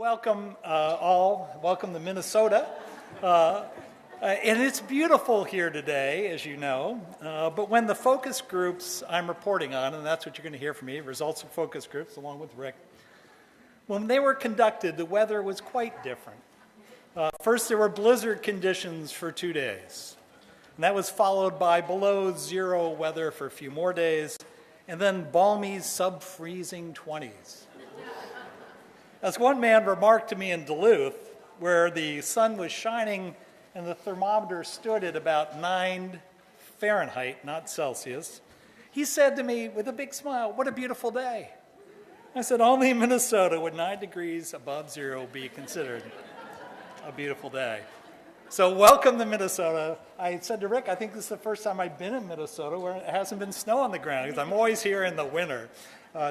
welcome welcome to Minnesota. And it's beautiful here today, as you know, but when the focus groups I'm reporting on, and that's what you're going to hear from me, results of focus groups along with Rick, when they were conducted, the weather was quite different. First, there were blizzard conditions for 2 days, and that was followed by below zero weather for a few more days, and then balmy sub-freezing 20s. As one man remarked to me in Duluth, where the sun was shining and the thermometer stood at about 9 Fahrenheit, not Celsius, he said to me with a big smile, "What a beautiful day." I said, only in Minnesota would 9 degrees above zero be considered a beautiful day. So welcome to Minnesota. I said to Rick, I think this is the first time I've been in Minnesota where it hasn't been snow on the ground, because I'm always here in the winter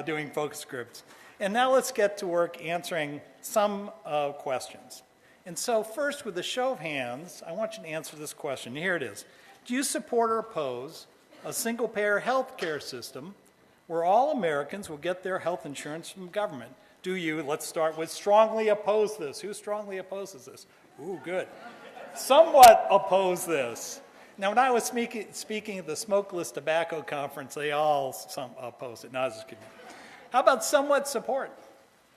doing focus groups. And now let's get to work answering some questions. And so first, with a show of hands, I want you to answer this question. Here it is. Do you support or oppose a single-payer health care system where all Americans will get their health insurance from government? Do you, let's start with strongly oppose this. Who strongly opposes this? Ooh, good. Somewhat oppose this. Now, when I was speaking at the Smokeless Tobacco Conference, they all opposed it. No, I was just kidding. How about somewhat support?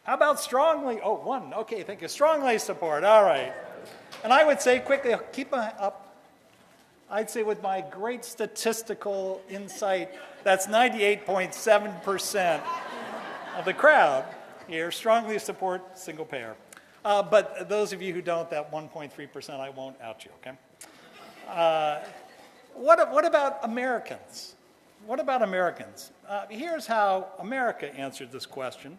How about strongly? Oh, one. Okay, thank you. Strongly support. All right. And I would say quickly, keep up. I'd say with my great statistical insight, that's 98.7% of the crowd here strongly support single payer. But those of you who don't, that 1.3%, I won't out you, okay? What about Americans? What about Americans? Here's how America answered this question.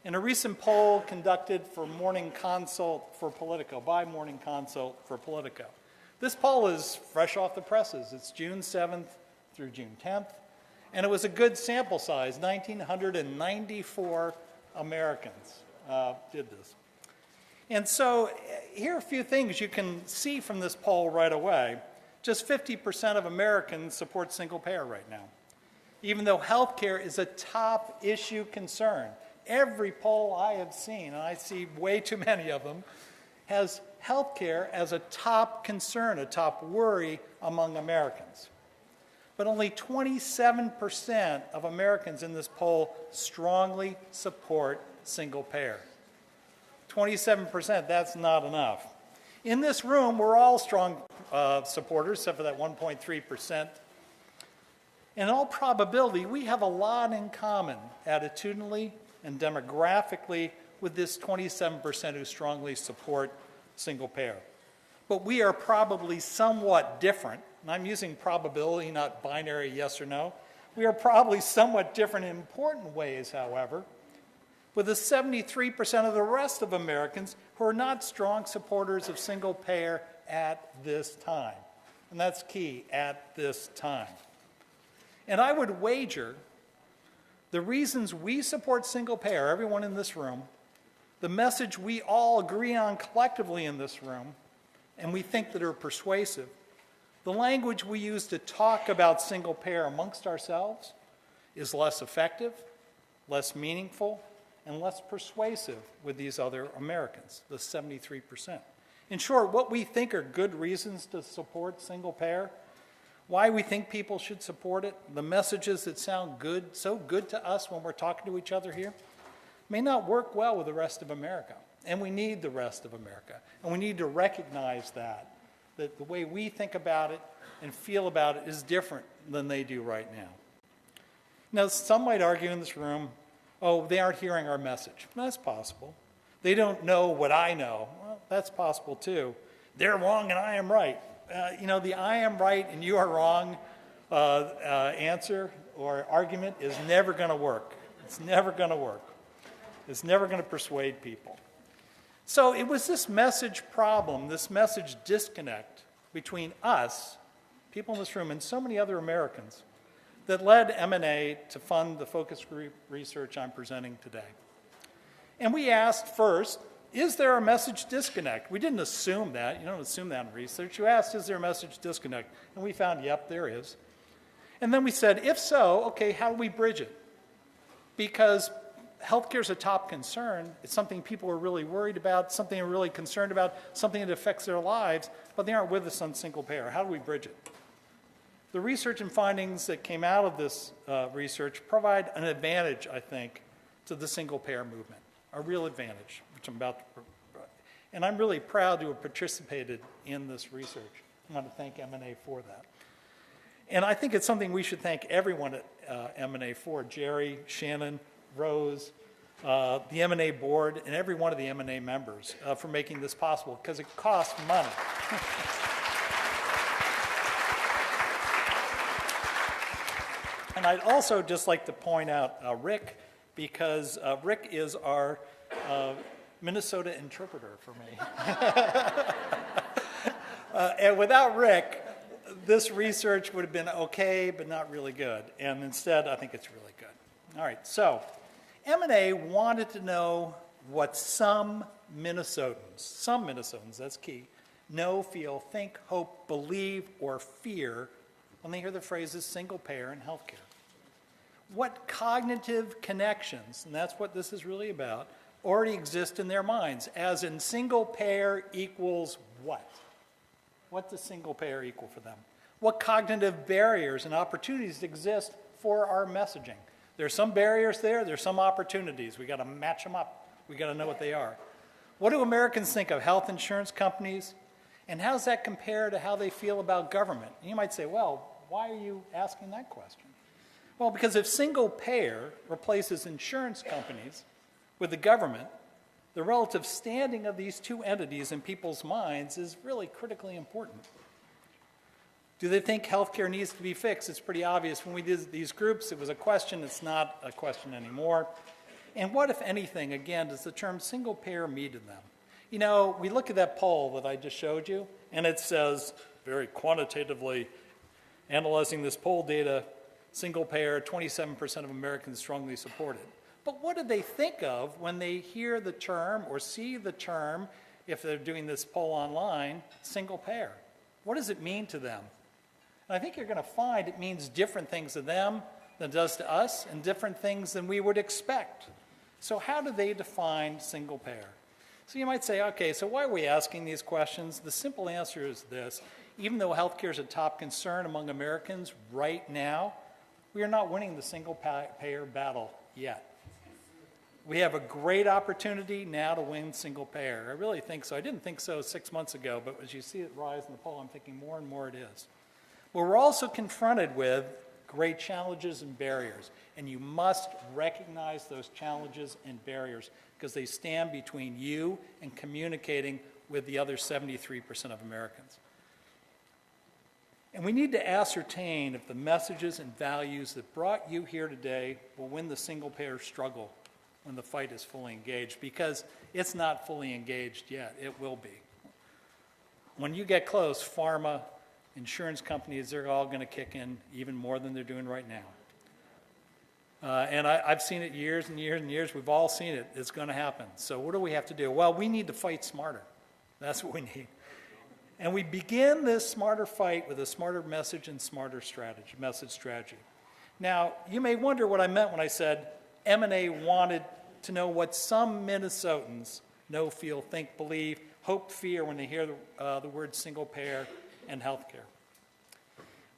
In a recent poll conducted for Morning Consult for Politico, by Morning Consult for Politico. This poll is fresh off the presses. It's June 7th through June 10th. And it was a good sample size. 1,994 Americans did this. And so here are a few things you can see from this poll right away. Just 50% of Americans support single payer right now, even though health care is a top issue concern. Every poll I have seen, and I see way too many of them, has health care as a top concern, a top worry among Americans. But only 27% of Americans in this poll strongly support single payer. 27%, that's not enough. In this room, we're all strong supporters, except for that 1.3%. In all probability, we have a lot in common, attitudinally and demographically, with this 27% who strongly support single payer. But we are probably somewhat different, and I'm using probability, not binary yes or no. We are probably somewhat different in important ways, however, with the 73% of the rest of Americans who are not strong supporters of single payer at this time. And that's key, at this time. And I would wager the reasons we support single payer, everyone in this room, the message we all agree on collectively in this room, and we think that are persuasive, the language we use to talk about single payer amongst ourselves is less effective, less meaningful, and less persuasive with these other Americans, the 73%. In short, what we think are good reasons to support single payer, why we think people should support it, the messages that sound good, so good to us when we're talking to each other here, may not work well with the rest of America. And we need the rest of America. And we need to recognize that the way we think about it and feel about it is different than they do right now. Now, some might argue in this room, oh, they aren't hearing our message. That's possible. They don't know what I know. Well, that's possible too. They're wrong and I am right. The I am right and you are wrong answer or argument is never going to work. It's never going to work. It's never going to persuade people. So it was this message problem, this message disconnect between us, people in this room, and so many other Americans that led M&A to fund the focus group research I'm presenting today. And we asked first, is there a message disconnect? We didn't assume that. You don't assume that in research. You asked, is there a message disconnect? And we found, yep, there is. And then we said, if so, okay, how do we bridge it? Because healthcare is a top concern. It's something people are really worried about, something they're really concerned about, something that affects their lives, but they aren't with us on single payer. How do we bridge it? The research and findings that came out of this research provide an advantage, I think, to the single payer movement, a real advantage, which I'm about to and I'm really proud to have participated in this research. I want to thank M&A for that. And I think it's something we should thank everyone at M&A for, Jerry, Shannon, Rose, the M&A board, and every one of the M&A members for making this possible, because it costs money. And I'd also just like to point out Rick, because Rick is our Minnesota interpreter for me. And without Rick, this research would have been okay, but not really good. And instead, I think it's really good. All right, so M&A wanted to know what some Minnesotans, that's key, know, feel, think, hope, believe, or fear when they hear the phrases single payer and healthcare. What cognitive connections, and that's what this is really about, already exist in their minds, as in single payer equals what? What does single payer equal for them? What cognitive barriers and opportunities exist for our messaging? There's some barriers there's some opportunities. We got to match them up. We got to know what they are. What do Americans think of health insurance companies? And how does that compare to how they feel about government? And you might say, well, why are you asking that question? Well, because if single payer replaces insurance companies with the government, the relative standing of these two entities in people's minds is really critically important. Do they think healthcare needs to be fixed? It's pretty obvious. When we did these groups, it was a question. It's not a question anymore. And what, if anything, again, does the term single payer mean to them? You know, we look at that poll that I just showed you, and it says, very quantitatively, analyzing this poll data, single payer, 27% of Americans strongly support it. But what do they think of when they hear the term or see the term, if they're doing this poll online, single payer? What does it mean to them? And I think you're going to find it means different things to them than it does to us, and different things than we would expect. So how do they define single payer? So you might say, okay, so why are we asking these questions? The simple answer is this. Even though healthcare is a top concern among Americans right now, we are not winning the single payer battle yet. We have a great opportunity now to win single payer. I really think so. I didn't think so 6 months ago, but as you see it rise in the poll, I'm thinking more and more it is. Well, we're also confronted with great challenges and barriers, and you must recognize those challenges and barriers because they stand between you and communicating with the other 73% of Americans. And we need to ascertain if the messages and values that brought you here today will win the single payer struggle when the fight is fully engaged, because it's not fully engaged yet. It will be. When you get close, pharma, insurance companies, they're all going to kick in even more than they're doing right now. And I've seen it years and years and years. We've all seen it. It's going to happen. So what do we have to do? Well, we need to fight smarter. That's what we need. And we begin this smarter fight with a smarter message and smarter message strategy. Now, you may wonder what I meant when I said M&A wanted to know what some Minnesotans know, feel, think, believe, hope, fear when they hear the word single payer and healthcare.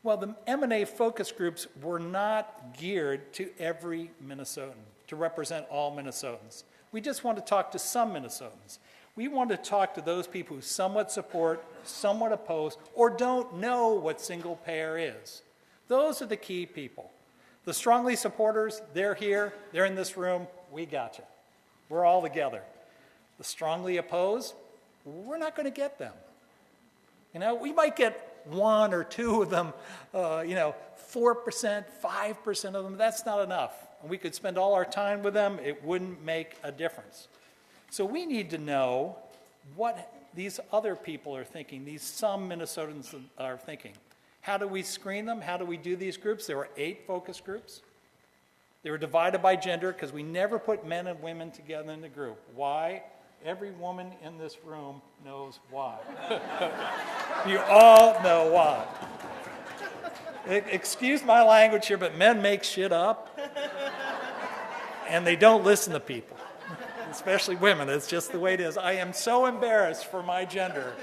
Well, the M&A focus groups were not geared to every Minnesotan, to represent all Minnesotans. We just want to talk to some Minnesotans. We want to talk to those people who somewhat support, somewhat oppose, or don't know what single payer is. Those are the key people. The strongly supporters, they're here, they're in this room, we got you. We're all together. The strongly opposed, we're not going to get them. You know, we might get one or two of them, 4%, 5% of them, that's not enough. And we could spend all our time with them, it wouldn't make a difference. So we need to know what these other people are thinking, these some Minnesotans are thinking. How do we screen them? How do we do these groups? There were 8 focus groups. They were divided by gender because we never put men and women together in the group. Why? Every woman in this room knows why. You all know why. Excuse my language here, but men make shit up. and they don't listen to people, especially women. It's just the way it is. I am so embarrassed for my gender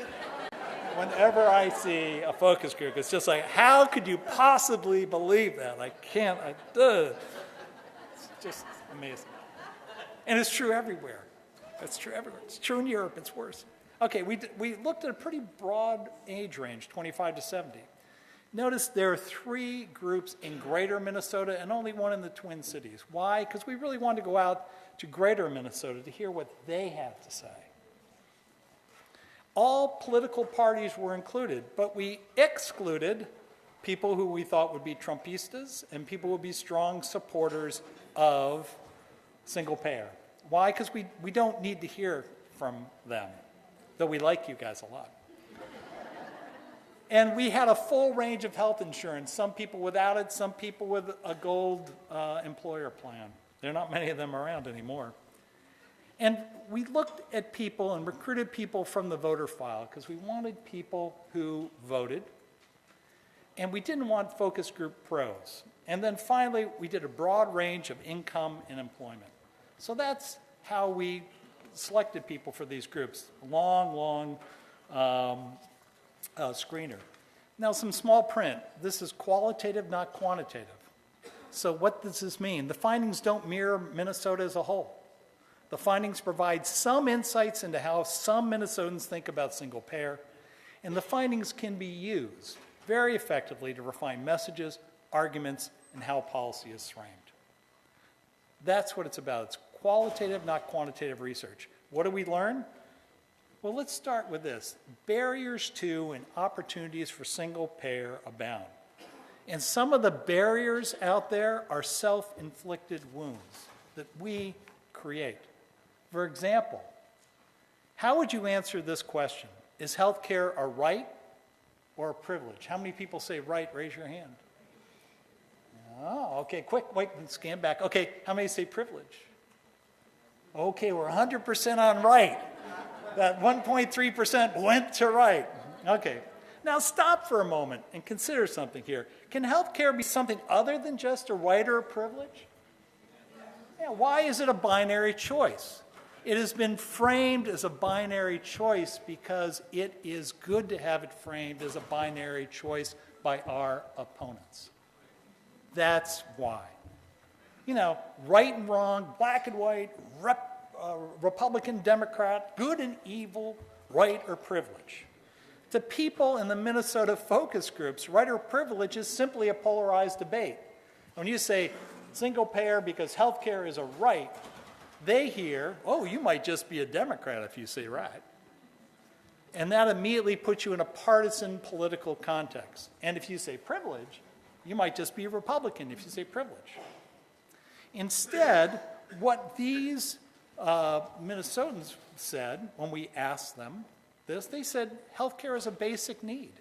whenever I see a focus group. It's just like, how could you possibly believe that? I can't. It's just amazing. And it's true everywhere. It's true everywhere. It's true in Europe. It's worse. Okay, we looked at a pretty broad age range, 25 to 70. Notice there are 3 groups in greater Minnesota and only one in the Twin Cities. Why? Because we really wanted to go out to greater Minnesota to hear what they had to say. All political parties were included, but we excluded people who we thought would be Trumpistas and people who would be strong supporters of single payer. Why? Because we don't need to hear from them, though we like you guys a lot. And we had a full range of health insurance, some people without it, some people with a gold employer plan. There are not many of them around anymore. And we looked at people and recruited people from the voter file because we wanted people who voted, and we didn't want focus group pros. And then finally, we did a broad range of income and employment. So that's how we selected people for these groups. Long screener. Now, some small print. This is qualitative, not quantitative. So what does this mean? The findings don't mirror Minnesota as a whole. The findings provide some insights into how some Minnesotans think about single payer, and the findings can be used very effectively to refine messages, arguments, and how policy is framed. That's what it's about. It's qualitative, not quantitative research. What do we learn? Well, let's start with this. Barriers to and opportunities for single payer abound. And some of the barriers out there are self-inflicted wounds that we create. For example, how would you answer this question? Is health care a right or a privilege? How many people say right? Raise your hand. Oh, okay, quick, wait, scan back. Okay, how many say privilege? Okay, we're 100% on right. That 1.3% went to right. Okay, now stop for a moment and consider something here. Can health care be something other than just a right or a privilege? Yeah, why is it a binary choice? It has been framed as a binary choice because it is good to have it framed as a binary choice by our opponents. That's why. You know, right and wrong, black and white, Republican, Democrat, good and evil, right or privilege. To people in the Minnesota focus groups, right or privilege is simply a polarized debate. When you say single payer because health care is a right, they hear, oh, you might just be a Democrat if you say right. And that immediately puts you in a partisan political context. And if you say privilege, you might just be a Republican if you say privilege. Instead, what these Minnesotans said when we asked them this, they said healthcare is a basic need.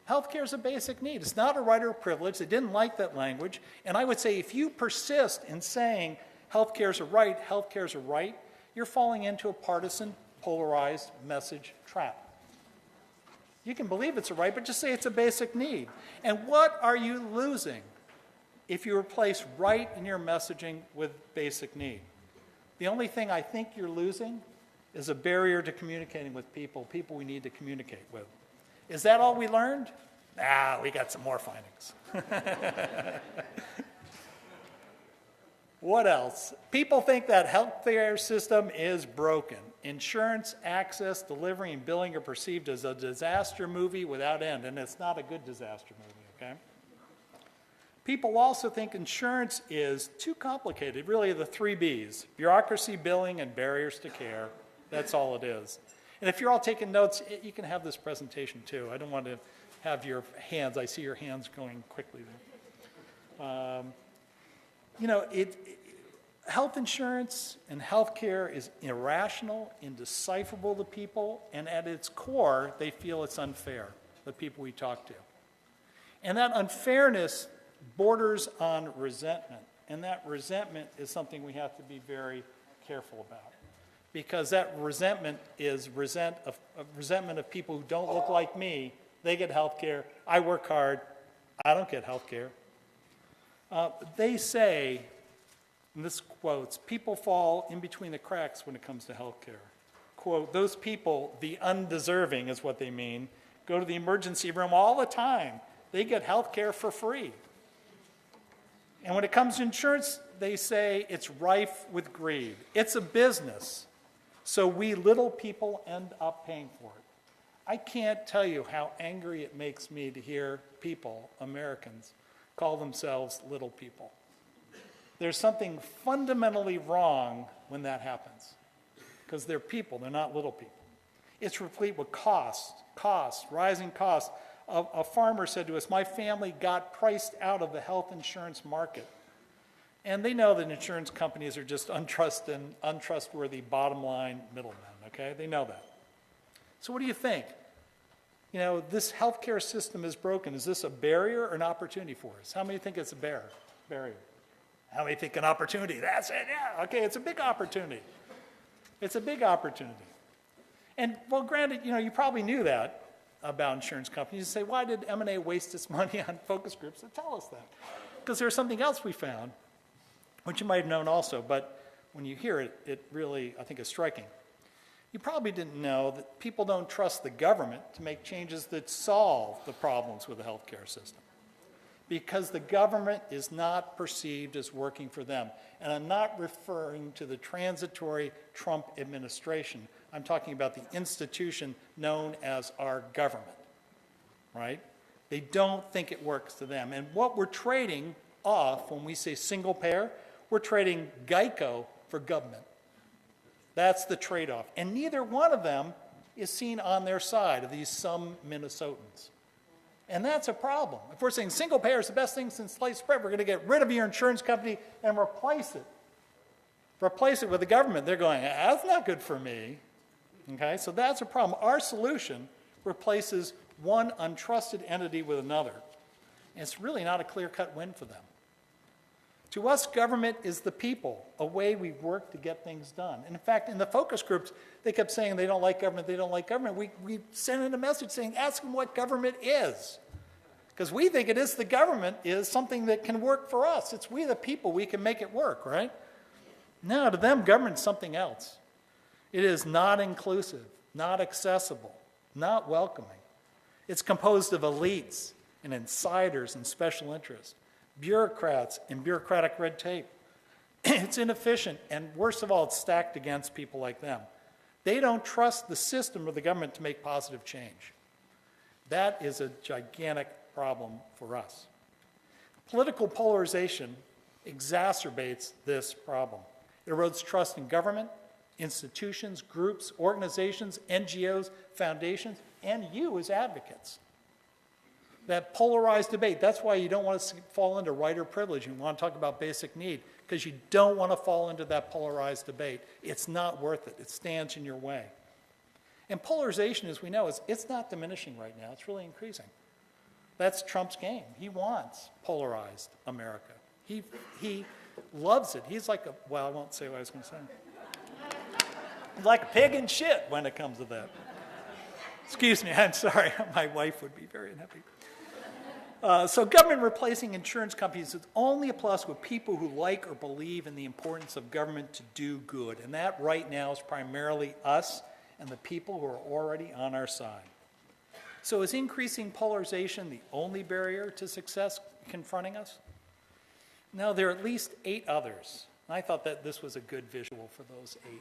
Healthcare is a basic need. It's not a right or a privilege. They didn't like that language. And I would say if you persist in saying healthcare is a right, you're falling into a partisan, polarized message trap. You can believe it's a right, but just say it's a basic need. And what are you losing if you replace right in your messaging with basic need? The only thing I think you're losing is a barrier to communicating with people we need to communicate with. Is that all we learned? We got some more findings. What else? People think that healthcare system is broken. Insurance, access, delivery, and billing are perceived as a disaster movie without end, and it's not a good disaster movie, okay? People also think insurance is too complicated, really the 3 B's, bureaucracy, billing, and barriers to care. That's all it is. And if you're all taking notes, you can have this presentation too. I don't want to have your hands, I see your hands going quickly there. Health insurance and health care is irrational, indecipherable to people, and at its core, they feel it's unfair, the people we talk to. And that unfairness borders on resentment, and that resentment is something we have to be very careful about, because that resentment is resentment of people who don't look like me. They get health care. I work hard. I don't get health care. They say And this quotes, people fall in between the cracks when it comes to health care. Quote, those people, the undeserving is what they mean, go to the emergency room all the time. They get health care for free. And when it comes to insurance, they say it's rife with greed. It's a business, so we little people end up paying for it. I can't tell you how angry it makes me to hear people, Americans, call themselves little people. There's something fundamentally wrong when that happens, because they're people, they're not little people. It's replete with costs, rising costs. A farmer said to us, my family got priced out of the health insurance market. And they know that insurance companies are just untrustworthy bottom line middlemen, okay? They know that. So what do you think? You know, this healthcare system is broken. Is this a barrier or an opportunity for us? How many think it's a barrier? How many think an opportunity? That's it, yeah, okay, it's a big opportunity. It's a big opportunity. And, well, granted, you know, you probably knew that about insurance companies. You say, why did M&A waste its money on focus groups? So tell us that. Because there's something else we found, which you might have known also, but when you hear it, it really, I think, is striking. You probably didn't know that people don't trust the government to make changes that solve the problems with the healthcare system, because the government is not perceived as working for them. And I'm not referring to the transitory Trump administration. I'm talking about the institution known as our government, right? They don't think it works to them. And what we're trading off when we say single payer, we're trading Geico for government. That's the trade-off. And neither one of them is seen on their side of these some Minnesotans. And that's a problem. If we're saying single payer is the best thing since sliced bread, we're going to get rid of your insurance company and replace it. Replace it with the government. They're going, that's not good for me. Okay, so that's a problem. Our solution replaces one untrusted entity with another. And it's really not a clear-cut win for them. To us, government is the people, a way we work to get things done. And in fact, in the focus groups, they kept saying they don't like government, they don't like government. We sent in a message saying, ask them what government is. Because we think it is the government is something that can work for us. It's we the people, we can make it work, right? No, to them, government's something else. It is not inclusive, not accessible, not welcoming. It's composed of elites and insiders and special interests, bureaucrats and bureaucratic red tape. It's inefficient, and worst of all, it's stacked against people like them. They don't trust the system or the government to make positive change. That is a gigantic problem for us. Political polarization exacerbates this problem. It erodes trust in government, institutions, groups, organizations, NGOs, foundations, and you as advocates. That polarized debate, that's why you don't want to fall into right or privilege. You want to talk about basic need, because you don't want to fall into that polarized debate. It's not worth it. It stands in your way. And polarization, as we know, it's not diminishing right now. It's really increasing. That's Trump's game. He wants polarized America. He loves it. He's like well, I won't say what I was going to say. He's like a pig in shit when it comes to that. Excuse me, I'm sorry. My wife would be very unhappy. So government replacing insurance companies is only a plus with people who like or believe in the importance of government to do good. And that right now is primarily us and the people who are already on our side. So is increasing polarization the only barrier to success confronting us? No, there are at least 8 others. And I thought that this was a good visual for those 8.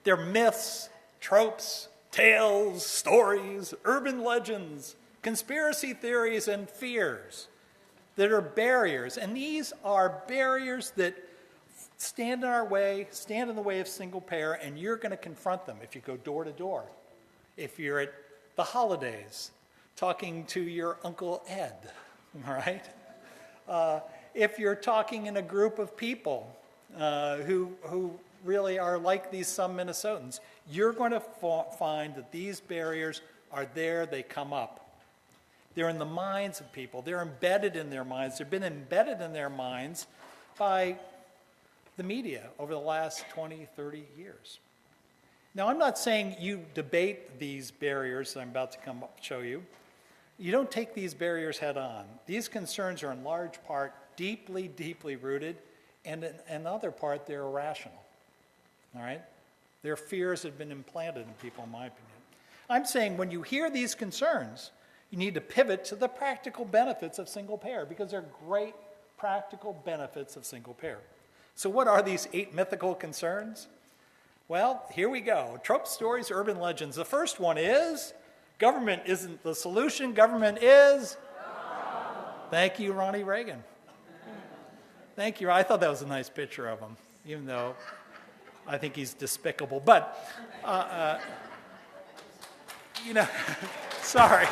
They're myths, tropes, tales, stories, urban legends, conspiracy theories, and fears that are barriers. And these are barriers that stand in our way, stand in the way of single payer, and you're going to confront them if you go door to door. If you're at the holidays talking to your Uncle Ed, all right? If you're talking in a group of people who really are like these some Minnesotans, you're going to find that these barriers are there, they come up. They're in the minds of people. They're embedded in their minds. They've been embedded in their minds by the media over the last 20, 30 years. Now, I'm not saying you debate these barriers that I'm about to come up show you. You don't take these barriers head on. These concerns are in large part deeply, deeply rooted And in another part, they're irrational, all right? Their fears have been implanted in people, in my opinion. I'm saying when you hear these concerns, you need to pivot to the practical benefits of single payer, because they're great practical benefits of single payer. So what are these 8 mythical concerns? Well, here we go. Trope stories, urban legends. The first one is, government isn't the solution, government is... Thank you, Ronnie Reagan. Thank you. I thought that was a nice picture of him, even though I think he's despicable. But, sorry.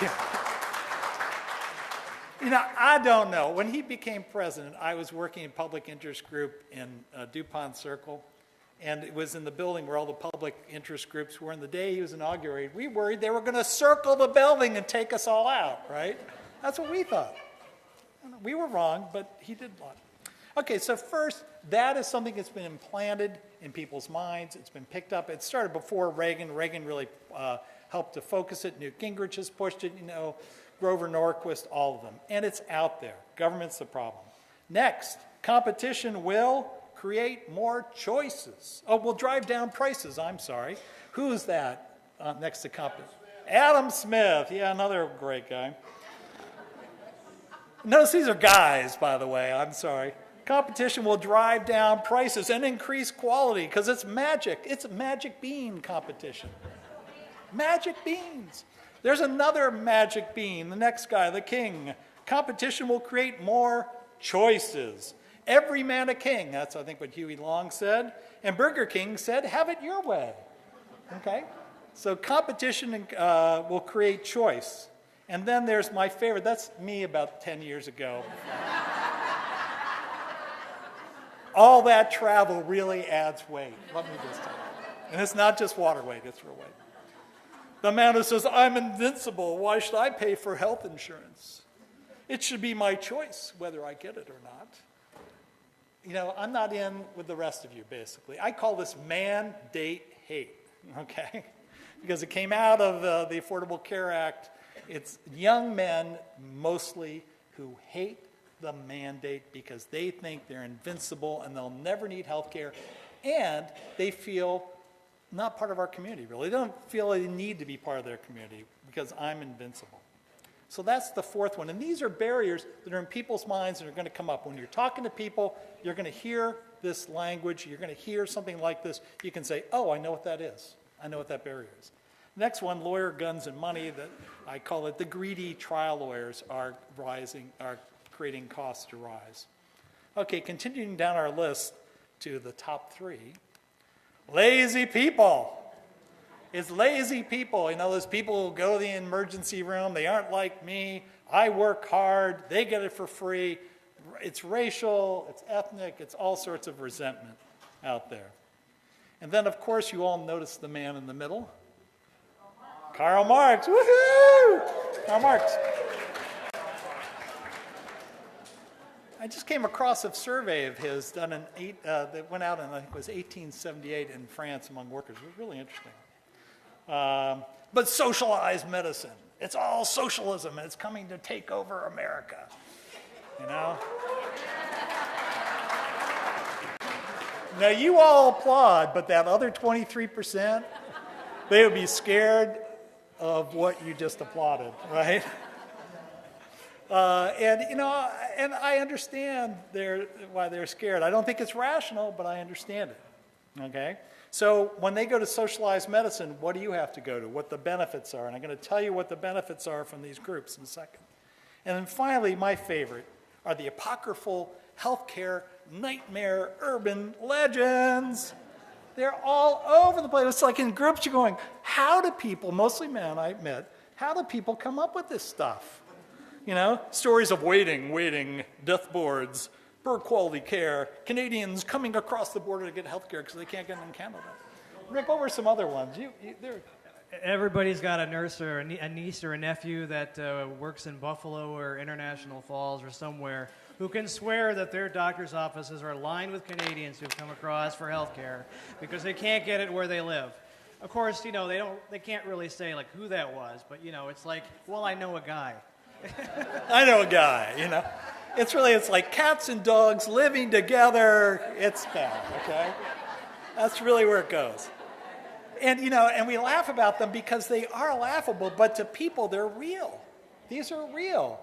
I don't know. When he became president, I was working in public interest group in DuPont Circle, and it was in the building where all the public interest groups were. And the day he was inaugurated, we worried they were going to circle the building and take us all out, right? That's what we thought. We were wrong, but he did a lot. Okay, so first, that is something that's been implanted in people's minds. It's been picked up. It started before Reagan. Reagan really helped to focus it. Newt Gingrich has pushed it, Grover Norquist, all of them. And it's out there. Government's the problem. Next, competition will create more choices. Oh, we'll drive down prices, I'm sorry. Who's that next to competition? Adam Smith. Yeah, another great guy. Notice these are guys, by the way. I'm sorry. Competition will drive down prices and increase quality because it's magic. It's magic bean competition. Magic beans. There's another magic bean, the next guy, the king. Competition will create more choices. Every man a king. That's, I think, what Huey Long said. And Burger King said, have it your way. Okay? So competition will create choice. And then there's my favorite. That's me about 10 years ago. All that travel really adds weight. Let me just tell you. And it's not just water weight, it's real weight. The man who says, I'm invincible. Why should I pay for health insurance? It should be my choice whether I get it or not. I'm not in with the rest of you, basically. I call this mandate hate, okay? Because it came out of the Affordable Care Act. It's young men, mostly, who hate the mandate because they think they're invincible and they'll never need health care, and they feel not part of our community, really. They don't feel they need to be part of their community because I'm invincible. So that's the fourth one. And these are barriers that are in people's minds and are going to come up. When you're talking to people, you're going to hear this language. You're going to hear something like this. You can say, oh, I know what that is. I know what that barrier is. Next one, lawyer, guns, and money. That I call it the greedy trial lawyers are creating costs to rise. Okay, continuing down our list to the top 3. Lazy people. It's lazy people. Those people who go to the emergency room, they aren't like me. I work hard. They get it for free. It's racial. It's ethnic. It's all sorts of resentment out there. And then, of course, you all notice the man in the middle. Karl Marx. Woohoo! Karl Marx. I just came across a survey of his done that went out in, I think it was 1878 in France among workers. It was really interesting. But socialized medicine. It's all socialism, and it's coming to take over America. Now, you all applaud, but that other 23%, they would be scared of what you just applauded, right? And I understand why they're scared. I don't think it's rational, but I understand it, okay? So when they go to socialized medicine, what do you have to go to? What the benefits are. And I'm going to tell you what the benefits are from these groups in a second. And then finally, my favorite are the apocryphal healthcare nightmare urban legends. They're all over the place. It's like in groups you're going, how do people, mostly men, I admit, how do people come up with this stuff? Stories of waiting, death boards, poor quality care, Canadians coming across the border to get health care because they can't get it in Canada. Rick, what were some other ones? Everybody's got a nurse or a niece or a nephew that works in Buffalo or International Falls or somewhere who can swear that their doctor's offices are lined with Canadians who've come across for health care because they can't get it where they live. Of course, they can't really say like who that was, but it's like, well, I know a guy. I know a guy, It's like cats and dogs living together. It's bad, okay? That's really where it goes. And, and we laugh about them because they are laughable, but to people, they're real. These are real.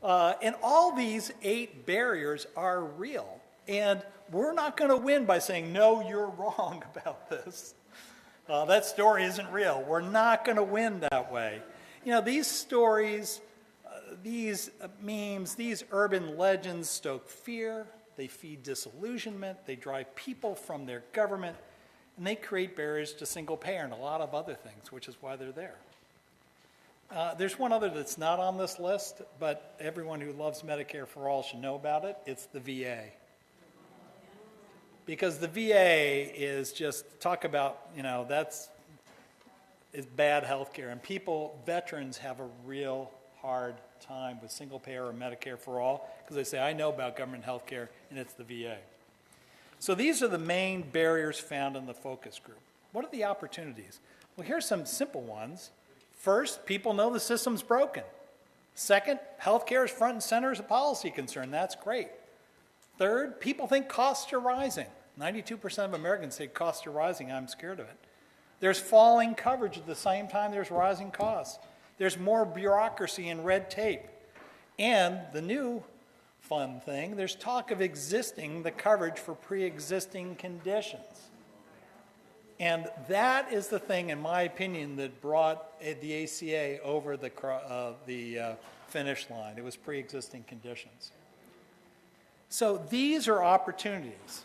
And all these 8 barriers are real. And we're not going to win by saying, no, you're wrong about this. That story isn't real. We're not going to win that way. These stories, these memes, these urban legends stoke fear. They feed disillusionment. They drive people from their government. And they create barriers to single payer and a lot of other things, which is why they're there. There's one other that's not on this list, but everyone who loves Medicare for All should know about it. It's the VA. Because the VA is just, talk about, is bad health care. And veterans have a real hard time with single payer or Medicare for All because they say, I know about government health care, and it's the VA. So these are the main barriers found in the focus group. What are the opportunities? Well, here's some simple ones. First, people know the system's broken. Second, healthcare is front and center as a policy concern. That's great. Third, people think costs are rising. 92% of Americans say costs are rising. I'm scared of it. There's falling coverage at the same time there's rising costs. There's more bureaucracy and red tape. And the new fun thing, there's talk of the coverage for pre-existing conditions. And that is the thing, in my opinion, that brought the ACA over the finish line. It was pre-existing conditions. So these are opportunities.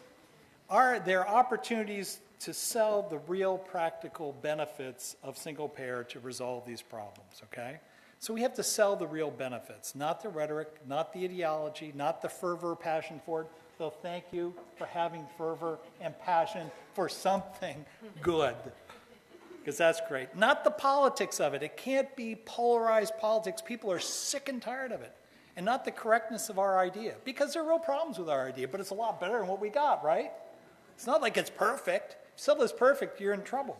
There are opportunities to sell the real practical benefits of single payer to resolve these problems, okay? So we have to sell the real benefits, not the rhetoric, not the ideology, not the fervor, passion for it. So thank you for having fervor and passion for something good, because that's great. Not the politics of it. It can't be polarized politics. People are sick and tired of it. And not the correctness of our idea, because there are real problems with our idea, but it's a lot better than what we got, right? It's not like it's perfect. If you sell this perfect, you're in trouble.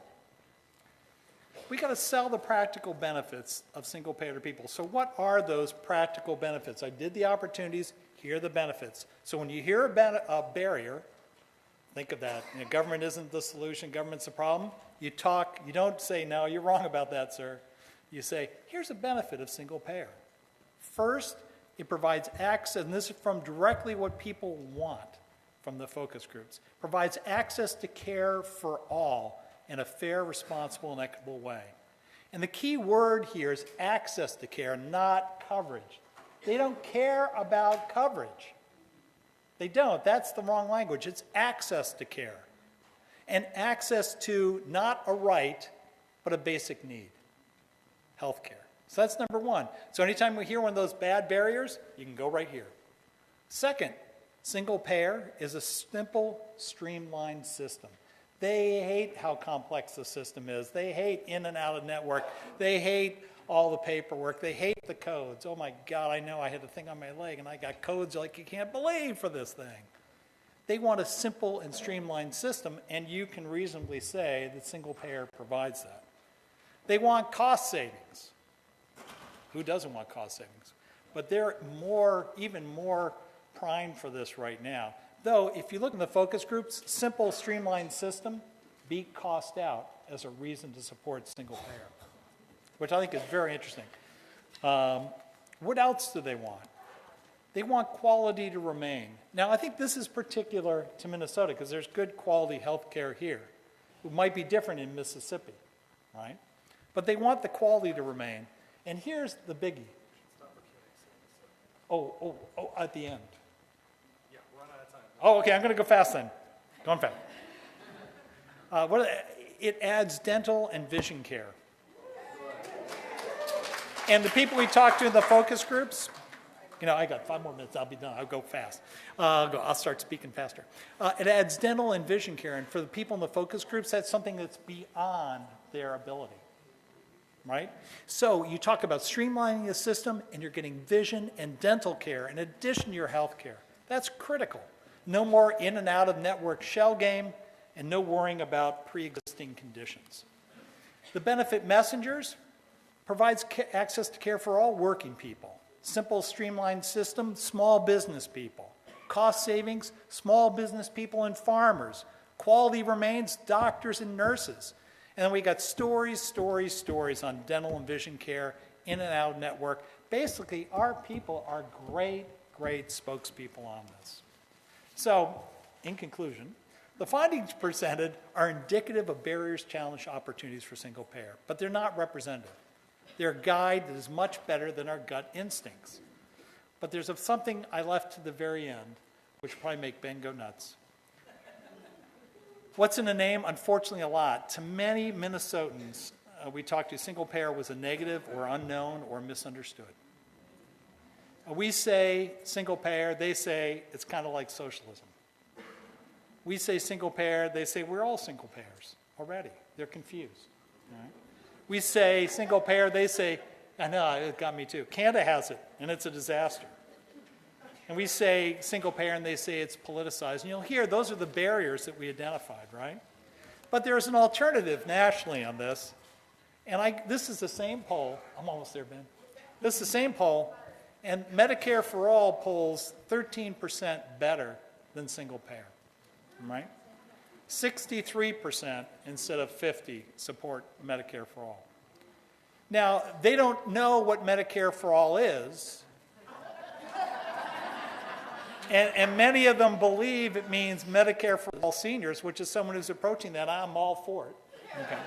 We got to sell the practical benefits of single payer to people. So what are those practical benefits? I did the opportunities. Here are the benefits. So when you hear a barrier, think of that. Government isn't the solution. Government's the problem. You don't say, no, you're wrong about that, sir. You say, here's a benefit of single payer. First, it provides access, and this is from directly what people want from the focus groups, provides access to care for all in a fair, responsible, and equitable way. And the key word here is access to care, not coverage. They don't care about coverage. They don't. That's the wrong language. It's access to care. And access to not a right, but a basic need, health care. So that's number one. So anytime we hear one of those bad barriers, you can go right here. Second, single payer is a simple, streamlined system. They hate how complex the system is. They hate in and out of network. They hate all the paperwork. They hate the codes. Oh my God, I know I had a thing on my leg and I got codes like you can't believe for this thing. They want a simple and streamlined system, and you can reasonably say that single payer provides that. They want cost savings. Who doesn't want cost savings? But they're even more primed for this right now. Though, if you look in the focus groups, simple, streamlined system beat cost out as a reason to support single payer, which I think is very interesting. What else do they want? They want quality to remain. Now, I think this is particular to Minnesota because there's good quality health care here. It might be different in Mississippi, right? But they want the quality to remain. And here's the biggie. Oh, at the end. Yeah, we're running out of time. Oh, okay, I'm going to go fast then. Going fast. It adds dental and vision care. And the people we talked to in the focus groups, I got 5 more minutes, I'll be done. I'll go fast. I'll start speaking faster. It adds dental and vision care, and for the people in the focus groups, that's something that's beyond their ability, right? So you talk about streamlining the system, and you're getting vision and dental care in addition to your health care. That's critical. No more in and out of network shell game, and no worrying about pre-existing conditions. The benefit messengers provides access to care for all working people. Simple, streamlined system, small business people. Cost savings, small business people and farmers. Quality remains, doctors and nurses. And then we got stories, stories, stories on dental and vision care, in and out network. Basically, our people are great, great spokespeople on this. So, in conclusion, the findings presented are indicative of barriers, challenge, opportunities for single payer, but they're not representative. They're a guide that is much better than our gut instincts. But there's something I left to the very end, which will probably make Ben go nuts. What's in a name? Unfortunately, a lot. To many Minnesotans we talked to, single payer was a negative or unknown or misunderstood. We say single payer, they say it's kind of like socialism. We say single payer, they say we're all single payers already. They're confused. Right? We say single payer, they say, I know, it got me too. Canada has it, and it's a disaster. And we say single payer, and they say it's politicized. And you'll hear those are the barriers that we identified, right? But there's an alternative nationally on this. And this is the same poll. I'm almost there, Ben. This is the same poll, and Medicare for All polls 13% better than single payer, right? 63% instead of 50% support Medicare for All. Now, they don't know what Medicare for All is, and many of them believe it means Medicare for all seniors, which is someone who's approaching that. I'm all for it. Okay.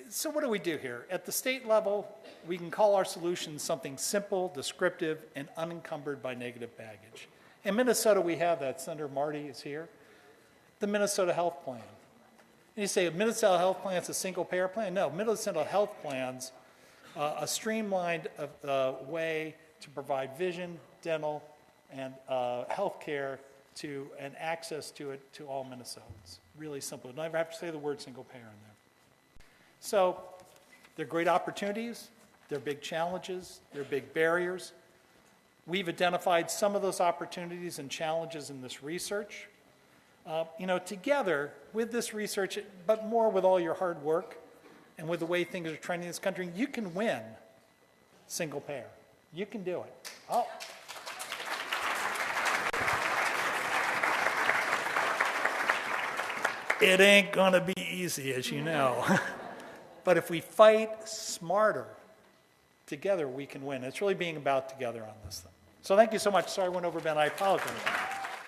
So what do we do here? At the state level, we can call our solution something simple, descriptive, and unencumbered by negative baggage. In Minnesota, we have that. Senator Marty is here. The Minnesota Health Plan. And you say, Minnesota Health Plan is a single-payer plan? No, Minnesota Health Plan's a streamlined way to provide vision, dental, and health care and access to it to all Minnesotans. Really simple. You don't ever have to say the word single-payer in there. So they're great opportunities. They're big challenges. They're big barriers. We've identified some of those opportunities and challenges in this research. Together with this research, but more with all your hard work and with the way things are trending in this country, you can win single payer. You can do it. Oh. It ain't going to be easy, as you know. But if we fight smarter, together we can win. It's really being about together on this thing. So thank you so much. Sorry I went over, Ben. I apologize.